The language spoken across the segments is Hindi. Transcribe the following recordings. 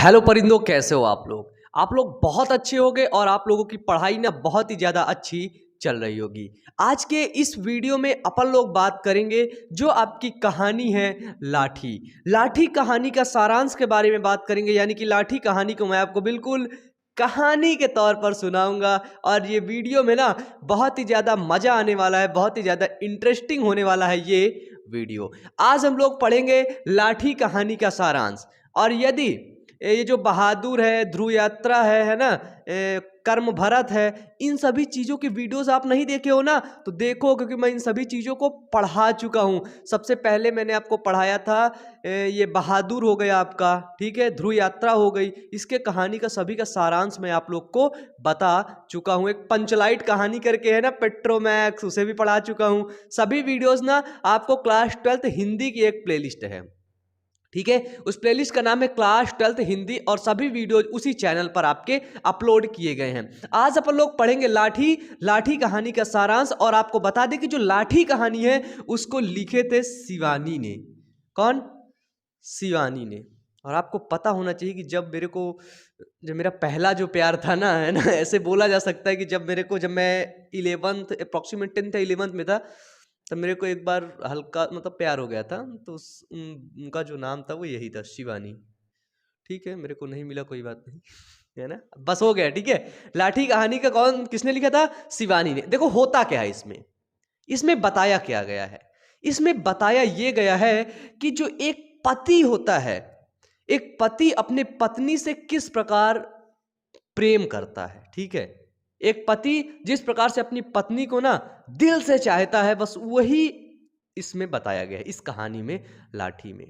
हेलो परिंदों, कैसे हो आप लोग। आप लोग बहुत अच्छे होंगे और आप लोगों की पढ़ाई ना बहुत ही ज़्यादा अच्छी चल रही होगी। आज के इस वीडियो में अपन लोग बात करेंगे जो आपकी कहानी है लाठी। लाठी कहानी का सारांश के बारे में बात करेंगे, यानी कि लाठी कहानी को मैं आपको बिल्कुल कहानी के तौर पर सुनाऊंगा। और ये वीडियो में ना बहुत ही ज़्यादा मज़ा आने वाला है, बहुत ही ज़्यादा इंटरेस्टिंग होने वाला है ये वीडियो। आज हम लोग पढ़ेंगे लाठी कहानी का सारांश। और यदि ये जो बहादुर है, ध्रुव यात्रा है ना, कर्म भरत है, इन सभी चीज़ों की वीडियोस आप नहीं देखे हो ना, तो देखो, क्योंकि मैं इन सभी चीज़ों को पढ़ा चुका हूँ। सबसे पहले मैंने आपको पढ़ाया था ये बहादुर हो गया आपका, ठीक है, ध्रुव यात्रा हो गई। इसके कहानी का सभी का सारांश मैं आप लोग को बता चुका हूँ। एक पंचलाइट कहानी करके है ना, पेट्रोमैक्स, उसे भी पढ़ा चुका हूँ। सभी वीडियोस ना आपको क्लास 12th हिंदी की एक प्लेलिस्ट है, ठीक है, उस प्लेलिस्ट का नाम है क्लास 12th हिंदी, और सभी वीडियो उसी चैनल पर आपके अपलोड किए गए हैं। आज अपन लोग पढ़ेंगे लाठी कहानी का सारांश। और आपको बता दें कि जो लाठी कहानी है उसको लिखे थे शिवानी ने। कौन? शिवानी ने। और आपको पता होना चाहिए कि जब मेरा पहला जो प्यार था ना, है ना, ऐसे बोला जा सकता है कि जब मैं 11th अप्रोक्सीमेट 10th या 11th में था, तब मेरे को एक बार हल्का मतलब प्यार हो गया था। तो उनका जो नाम था वो यही था, शिवानी। ठीक है, मेरे को नहीं मिला, कोई बात नहीं, है ना, बस हो गया, ठीक है। लाठी कहानी का किसने लिखा था? शिवानी ने। देखो होता क्या है इसमें बताया क्या गया है। इसमें बताया ये गया है कि जो एक पति होता है, एक पति अपने पत्नी से किस प्रकार प्रेम करता है, ठीक है। एक पति जिस प्रकार से अपनी पत्नी को ना दिल से चाहता है, बस वही इसमें बताया गया है, इस कहानी में, लाठी में,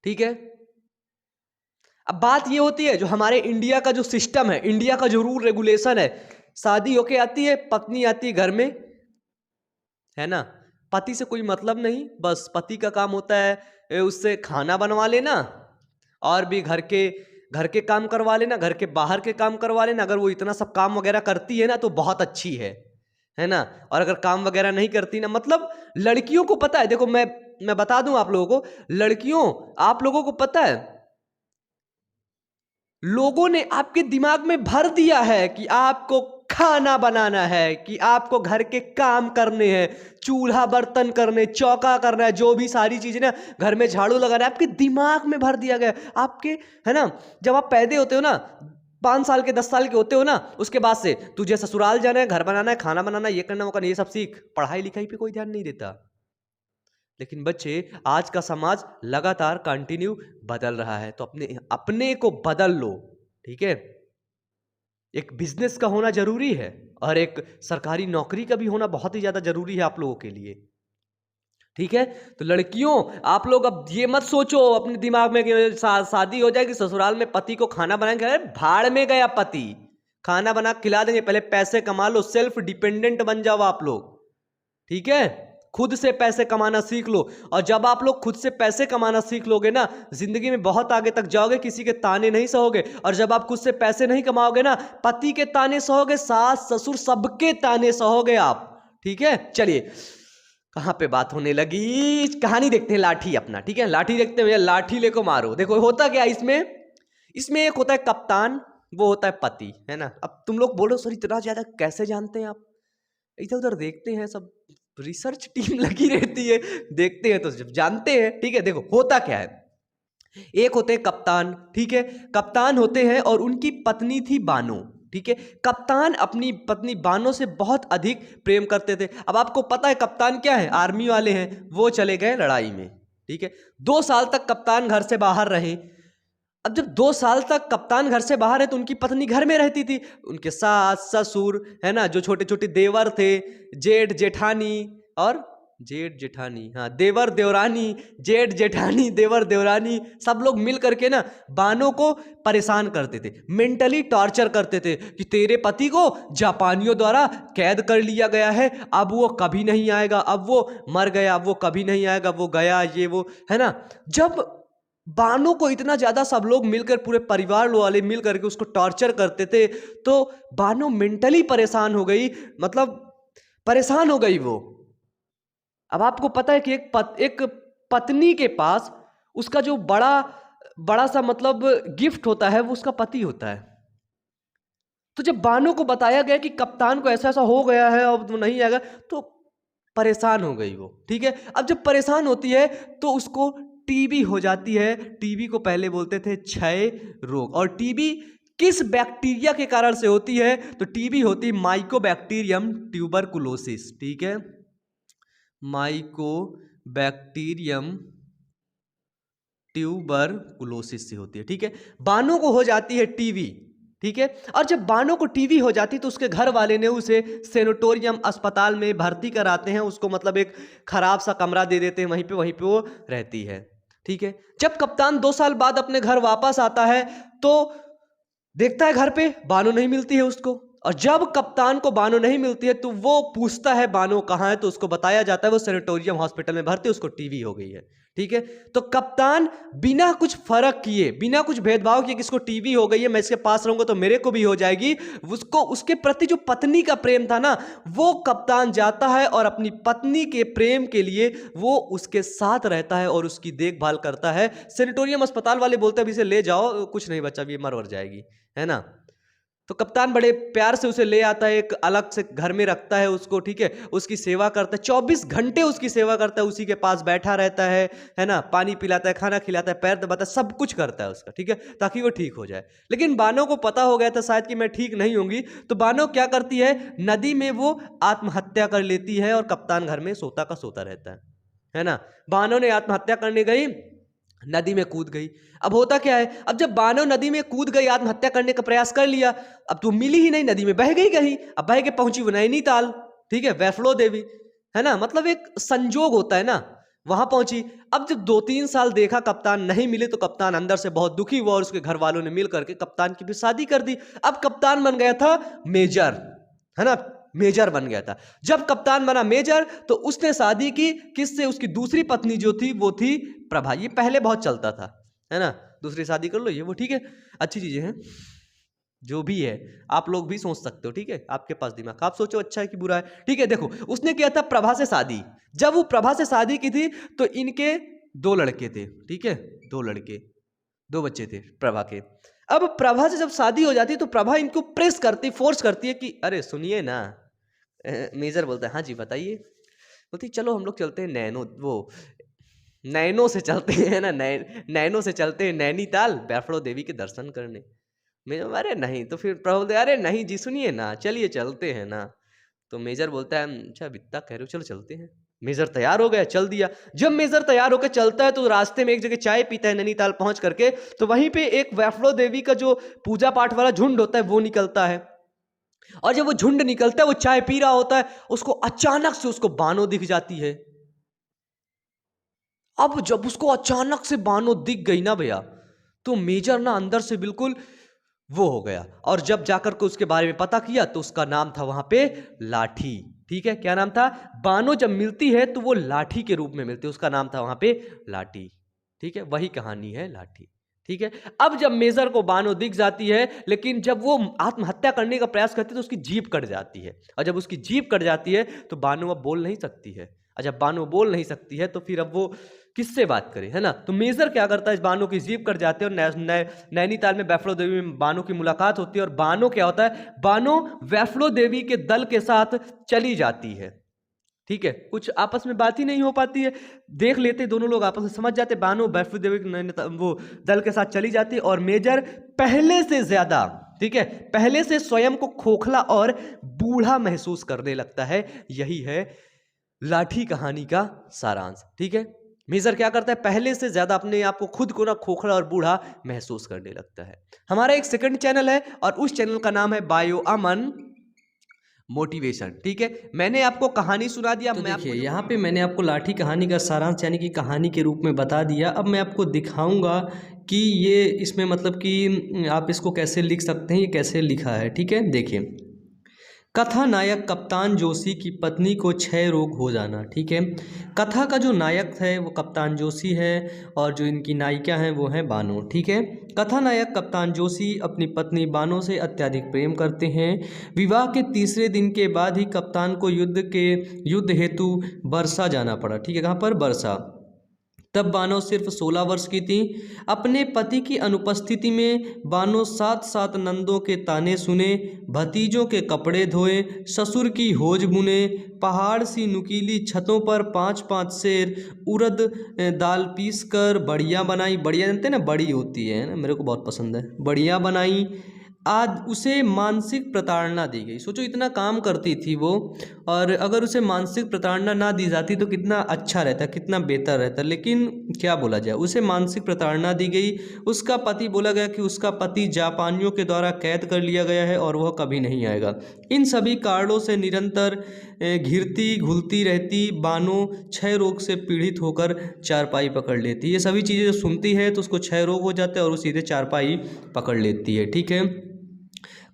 ठीक है। अब बात ये होती है, जो हमारे इंडिया का जो सिस्टम है, इंडिया का जो रूल रेगुलेशन है, शादी होके आती है, पत्नी आती है घर में, है ना, पति से कोई मतलब नहीं, बस पति का काम होता है उससे खाना बनवा लेना, और भी घर के काम करवा लेना, घर के बाहर के काम करवा लेना। अगर वो इतना सब काम वगैरह करती है ना तो बहुत अच्छी है ना। और अगर काम वगैरह नहीं करती ना, मतलब लड़कियों को पता है, देखो मैं बता दूं आप लोगों को, लड़कियों, आप लोगों को पता है, लोगों ने आपके दिमाग में भर दिया है कि आपको खाना बनाना है, कि आपको घर के काम करने हैं, चूल्हा बर्तन करने, चौका करना है, जो भी सारी चीजें ना, घर में झाड़ू लगाना है, आपके दिमाग में भर दिया गया है आपके, है ना। जब आप पैदा होते हो ना, 5 साल के 10 साल के होते हो ना, उसके बाद से तुझे ससुराल जाना है, घर बनाना है, खाना बनाना, ये करना, वो करना, ये सब सीख। पढ़ाई लिखाई पे कोई ध्यान नहीं देता। लेकिन बच्चे, आज का समाज लगातार कंटिन्यू बदल रहा है, तो अपने अपने को बदल लो, ठीक है। एक बिजनेस का होना जरूरी है, और एक सरकारी नौकरी का भी होना बहुत ही ज्यादा जरूरी है आप लोगों के लिए, ठीक है। तो लड़कियों, आप लोग अब ये मत सोचो अपने दिमाग में कि शादी हो जाएगी, ससुराल में पति को खाना बनाएंगे। अरे भाड़ में गया पति, खाना बना खिला देंगे। पहले पैसे कमा लो, सेल्फ डिपेंडेंट बन जाओ आप लोग, ठीक है। खुद से पैसे कमाना सीख लो, और जब आप लोग खुद से पैसे कमाना सीख लोगे ना, जिंदगी में बहुत आगे तक जाओगे, किसी के ताने नहीं सहोगे। और जब आप खुद से पैसे नहीं कमाओगे ना, पति के ताने सहोगे, सास ससुर सबके ताने सहोगे आप, ठीक है। चलिए, कहां पे बात होने लगी, कहानी देखते हैं लाठी अपना, ठीक है। लाठी देखते हैं भैया, लाठी लेको मारो। देखो होता क्या इसमें एक होता है कप्तान, वो होता है पति, है ना। अब तुम लोग बोलो, सर इतना ज्यादा कैसे जानते हैं आप? इधर उधर देखते हैं, सब रिसर्च टीम लगी रहती है, देखते हैं तो जब जानते हैं, ठीक है। देखो होता क्या है, एक होते हैं कप्तान, ठीक है। कप्तान होते हैं और उनकी पत्नी थी बानो, ठीक है। कप्तान अपनी पत्नी बानो से बहुत अधिक प्रेम करते थे। अब आपको पता है कप्तान क्या है, आर्मी वाले हैं, वो चले गए लड़ाई में, ठीक है। 2 साल तक कप्तान घर से बाहर रहे। अब जब 2 साल तक कप्तान घर से बाहर है तो उनकी पत्नी घर में रहती थी, उनके सास ससुर, है ना, जो छोटे छोटे देवर थे, जेठ जेठानी, और जेठ जेठानी, हाँ, देवर देवरानी, जेठ जेठानी, देवर देवरानी, सब लोग मिल करके ना बानो को परेशान करते थे, मेंटली टॉर्चर करते थे कि तेरे पति को जापानियों द्वारा कैद कर लिया गया है, अब वो कभी नहीं आएगा, अब वो मर गया, अब वो कभी नहीं आएगा, वो गया, ये वो, है ना। जब बानो को इतना ज्यादा सब लोग मिलकर, पूरे परिवार वाले मिल करके उसको टॉर्चर करते थे, तो बानो मेंटली परेशान हो गई, मतलब परेशान हो गई वो। अब आपको पता है कि एक पत्नी के पास उसका जो बड़ा बड़ा सा मतलब गिफ्ट होता है, वो उसका पति होता है। तो जब बानो को बताया गया कि कप्तान को ऐसा ऐसा हो गया है, अब वो नहीं आएगा, तो परेशान हो गई वो। ठीक है, अब जब परेशान होती है तो उसको टीबी हो जाती है। टीबी को पहले बोलते थे क्षय रोग। और टीबी किस बैक्टीरिया के कारण से होती है? तो टीबी होती है माइकोबैक्टीरियम ट्यूबरकुलोसिस। ठीक है, माइकोबैक्टीरियम ट्यूबरकुलोसिस से होती है। ठीक है, बानो को हो जाती है टीबी। ठीक है, और जब बानो को टीबी हो जाती तो उसके घर वाले ने उसे सेनेटोरियम अस्पताल में भर्ती कराते हैं। उसको मतलब एक खराब सा कमरा दे देते हैं, वहीं पे वो रहती है। ठीक है, जब कप्तान 2 साल बाद अपने घर वापस आता है तो देखता है घर पे बानो नहीं मिलती है उसको। और जब कप्तान को बानो नहीं मिलती है तो वो पूछता है बानो कहाँ है, तो उसको बताया जाता है वो सेनेटोरियम हॉस्पिटल में भर्ती, उसको टीबी हो गई है। ठीक है, तो कप्तान बिना कुछ फर्क किए, बिना कुछ भेदभाव किए, किसको टीबी हो गई है, मैं इसके पास रहूंगा तो मेरे को भी हो जाएगी, उसको उसके प्रति जो पत्नी का प्रेम था ना, वो कप्तान जाता है और अपनी पत्नी के प्रेम के लिए वो उसके साथ रहता है और उसकी देखभाल करता है। सेनेटोरियम अस्पताल वाले बोलते हैं अभी इसे ले जाओ, कुछ नहीं बच्चा, अभी मर जाएगी, है ना। तो कप्तान बड़े प्यार से उसे ले आता है, एक अलग से घर में रखता है उसको। ठीक है, उसकी सेवा करता है, 24 घंटे उसकी सेवा करता है, उसी के पास बैठा रहता है ना, पानी पिलाता है, खाना खिलाता है, पैर दबाता है, सब कुछ करता है उसका। ठीक है, ताकि वो ठीक हो जाए। लेकिन बानो को पता हो गया था शायद कि मैं ठीक नहीं होंगी, तो बानो क्या करती है, नदी में वो आत्महत्या कर लेती है और कप्तान घर में सोता का सोता रहता है ना। बानो ने आत्महत्या करने गई, नदी में कूद गई। अब होता क्या है, अब जब बानो नदी में कूद गई, आत्महत्या करने का प्रयास कर लिया, अब तो मिली ही नहीं, नदी में बह गई कहीं। अब बह के पहुंची वो नैनीताल, ठीक है, वैष्णो देवी, है ना, मतलब एक संजोग होता है ना, वहां पहुंची। अब जब 2-3 साल देखा कप्तान नहीं मिले तो कप्तान अंदर से बहुत दुखी हुआ और उसके घर वालों ने मिल करके कप्तान की भी शादी कर दी। अब कप्तान बन गया था मेजर, है ना, मेजर बन गया था। जब कप्तान बना मेजर तो उसने शादी की किससे, उसकी दूसरी पत्नी जो थी वो थी प्रभा। ये पहले बहुत चलता था, है ना, दूसरी शादी कर लो, ये वो, ठीक है, अच्छी चीजें हैं, जो भी है आप लोग भी सोच सकते हो। ठीक है, आपके पास दिमाग, आप सोचो अच्छा है कि बुरा है। ठीक है, देखो उसने किया था प्रभा से शादी। जब वो प्रभा से शादी की थी तो इनके 2 लड़के थे। ठीक है, 2 लड़के, 2 बच्चे थे प्रभा के। अब प्रभा से जब शादी हो जाती है तो प्रभा इनको प्रेस करती, फोर्स करती है कि अरे सुनिए ना। मेजर बोलता है हाँ जी बताइए। बोलती चलो हम लोग चलते हैं नैनो से चलते हैं ना, नैनो से चलते हैं नैनीताल वैष्णो देवी के दर्शन करने। मेजर अरे नहीं, तो फिर प्रभु बोलते अरे नहीं जी सुनिए ना, चलिए चलते हैं ना। तो मेजर बोलता है अच्छा बित्ता कह रहे हो, चलो चलते हैं। मेजर तैयार हो गया, चल दिया। जब मेजर तैयार होकर चलता है तो रास्ते में एक जगह चाय पीता है नैनीताल पहुंच करके, तो वहीं पे एक वैष्णो देवी का जो पूजा पाठ वाला झुंड होता है वो निकलता है। और जब वो झुंड निकलता है, वो चाय पी रहा होता है, उसको अचानक से उसको बानो दिख जाती है। अब जब उसको अचानक से बानो दिख गई ना भैया, तो मेजर ना अंदर से बिल्कुल वो हो गया। और जब जाकर के उसके बारे में पता किया तो उसका नाम था वहां पे लाठी। ठीक है, क्या नाम था, बानो जब मिलती है तो वो लाठी के रूप में मिलती है, उसका नाम था वहां पे लाठी। ठीक है, वही कहानी है लाठी। ठीक है, अब जब मेजर को बानो दिख जाती है, लेकिन जब वो आत्महत्या करने का प्रयास करती है तो उसकी जीभ कट जाती है। और जब उसकी जीभ कट जाती है तो बानो अब बोल नहीं सकती है। और जब बानो बोल नहीं सकती है तो फिर अब वो किससे बात करे, है ना। तो मेजर क्या करता है, इस बानो की जीभ कट जाती है और नैनीताल में वैष्णो देवी में बानो की मुलाकात होती है। और बानो क्या होता है, बानो वैष्णो देवी के दल के साथ चली जाती है। ठीक है, कुछ आपस में बात ही नहीं हो पाती है, देख लेते दोनों लोग आपस में समझ जाते। बानो वैष्णो देवी वो दल के साथ चली जाती है और मेजर पहले से ज्यादा, ठीक है, पहले से स्वयं को खोखला और बूढ़ा महसूस करने लगता है। यही है लाठी कहानी का सारांश। ठीक है, मेजर क्या करता है, पहले से ज्यादा अपने आप को, खुद को ना खोखला और बूढ़ा महसूस करने लगता है। हमारा एक सेकंड चैनल है और उस चैनल का नाम है बायो अमन मोटिवेशन। ठीक है, मैंने आपको कहानी सुना दिया। तो देखिए यहाँ पे मैंने आपको लाठी कहानी का सारांश यानी कि कहानी के रूप में बता दिया। अब मैं आपको दिखाऊंगा कि ये इसमें मतलब कि आप इसको कैसे लिख सकते हैं, ये कैसे लिखा है। ठीक है, देखिए, कथा नायक कप्तान जोशी की पत्नी को क्षय रोग हो जाना। ठीक है, कथा का जो नायक है वो कप्तान जोशी है और जो इनकी नायिका हैं वो है बानो। ठीक है, कथा नायक कप्तान जोशी अपनी पत्नी बानो से अत्यधिक प्रेम करते हैं। विवाह के तीसरे दिन के बाद ही कप्तान को युद्ध हेतु बरसा जाना पड़ा। ठीक है, कहाँ पर, बरसा। तब बानो सिर्फ 16 वर्ष की थी। अपने पति की अनुपस्थिति में बानो 7 नंदों के ताने सुने, भतीजों के कपड़े धोए, ससुर की होज बुने, पहाड़ सी नुकीली छतों पर 5-5 सेर उड़द दाल पीस कर बढ़िया बनाई। बढ़िया जानते हैं ना, बड़ी होती है ना, मेरे को बहुत पसंद है। बढ़िया बनाई। आज उसे मानसिक प्रताड़ना दी गई। सोचो इतना काम करती थी वो, और अगर उसे मानसिक प्रताड़ना ना दी जाती तो कितना अच्छा रहता, कितना बेहतर रहता। लेकिन क्या बोला जाए, उसे मानसिक प्रताड़ना दी गई। उसका पति, बोला गया कि उसका पति जापानियों के द्वारा कैद कर लिया गया है और वह कभी नहीं आएगा। इन सभी कारणों से निरंतर घिरती घुलती रहती बानो क्षय रोग से पीड़ित होकर चारपाई पकड़ लेती। ये सभी चीज़ें जो सुनती है तो उसको क्षय रोग हो जाता है और वो सीधे चारपाई पकड़ लेती है। ठीक है।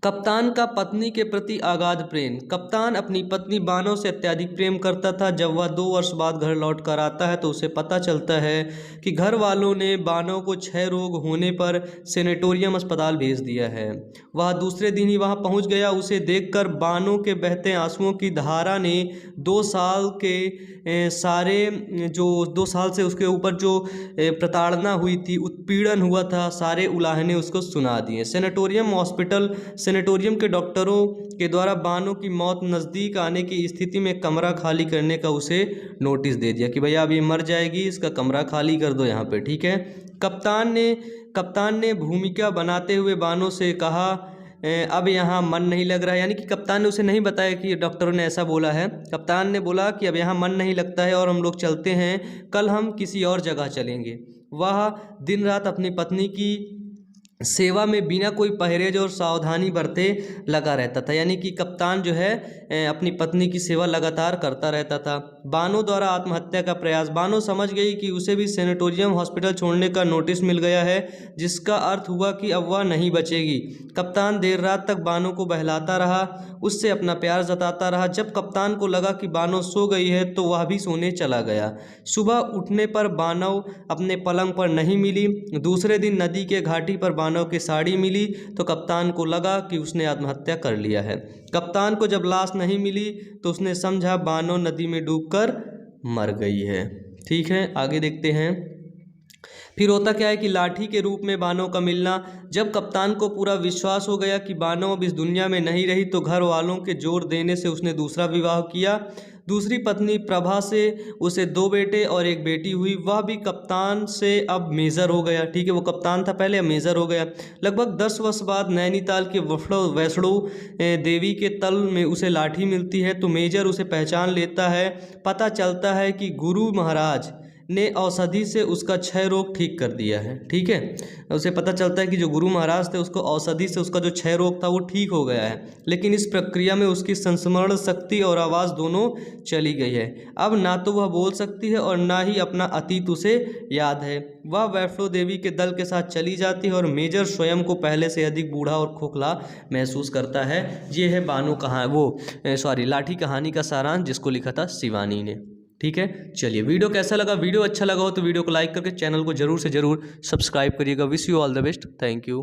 कप्तान का पत्नी के प्रति अगाध प्रेम। कप्तान अपनी पत्नी बानो से अत्यधिक प्रेम करता था। जब वह 2 वर्ष बाद घर लौट कर आता है तो उसे पता चलता है कि घर वालों ने बानो को क्षय रोग होने पर सेनेटोरियम अस्पताल भेज दिया है। वह दूसरे दिन ही वहां पहुंच गया। उसे देखकर बानो के बहते आंसुओं की धारा ने 2 साल के सारे जो 2 साल से उसके ऊपर जो प्रताड़ना हुई थी, उत्पीड़न हुआ था, सारे उलाहने उसको सुना दिए। सेनेटोरियम के डॉक्टरों के द्वारा बानो की मौत नज़दीक आने की स्थिति में कमरा खाली करने का उसे नोटिस दे दिया कि भैया अब ये मर जाएगी, इसका कमरा खाली कर दो यहाँ पे। ठीक है। कप्तान ने भूमिका बनाते हुए बानो से कहा, अब यहाँ मन नहीं लग रहा है। यानी कि कप्तान ने उसे नहीं बताया कि डॉक्टरों ने ऐसा बोला है। कप्तान ने बोला कि अब यहाँ मन नहीं लगता है और हम लोग चलते हैं, कल हम किसी और जगह चलेंगे। वह दिन रात अपनी पत्नी की सेवा में बिना कोई परहेज और सावधानी बरते लगा रहता था। यानी कि कप्तान जो है अपनी पत्नी की सेवा लगातार करता रहता था। बानो द्वारा आत्महत्या का प्रयास। बानो समझ गई कि उसे भी सेनेटोरियम हॉस्पिटल छोड़ने का नोटिस मिल गया है, जिसका अर्थ हुआ कि अब वह नहीं बचेगी। कप्तान देर रात तक बानो को बहलाता रहा, उससे अपना प्यार जताता रहा। जब कप्तान को लगा कि बानो सो गई है तो वह भी सोने चला गया। सुबह उठने पर बानो अपने पलंग पर नहीं मिली। दूसरे दिन नदी के घाटी पर बानो की साड़ी मिली तो कप्तान को लगा कि उसने आत्महत्या कर लिया है। कप्तान को जब लाश नहीं मिली तो उसने समझा बानो नदी में डूबकर मर गई है। ठीक है, आगे देखते हैं। फिर होता क्या है कि लाठी के रूप में बानो का मिलना। जब कप्तान को पूरा विश्वास हो गया कि बानो अब इस दुनिया में नहीं रही तो घर वालों के जोर देने से उसने दूसरा विवाह किया। दूसरी पत्नी प्रभा से उसे 2 बेटे और 1 बेटी हुई। वह भी कप्तान से अब मेजर हो गया। ठीक है, वो कप्तान था पहले, अब मेजर हो गया। लगभग 10 वर्ष बाद नैनीताल के वैष्णो देवी के तल में उसे लाठी मिलती है तो मेजर उसे पहचान लेता है। पता चलता है कि गुरु महाराज ने औषधि से उसका क्षय रोग ठीक कर दिया है। ठीक है, उसे पता चलता है कि जो गुरु महाराज थे उसको औषधि से उसका जो क्षय रोग था वो ठीक हो गया है। लेकिन इस प्रक्रिया में उसकी संस्मरण शक्ति और आवाज़ दोनों चली गई है। अब ना तो वह बोल सकती है और ना ही अपना अतीत उसे याद है। वह वैष्णो देवी के दल के साथ चली जाती है और मेजर स्वयं को पहले से अधिक बूढ़ा और खोखला महसूस करता है। ये है बानो लाठी कहानी का सारांश, जिसको लिखा था शिवानी ने। ठीक है, चलिए वीडियो कैसा लगा? वीडियो अच्छा लगा हो तो वीडियो को लाइक करके चैनल को जरूर से जरूर सब्सक्राइब करिएगा। Wish you all the best. Thank you.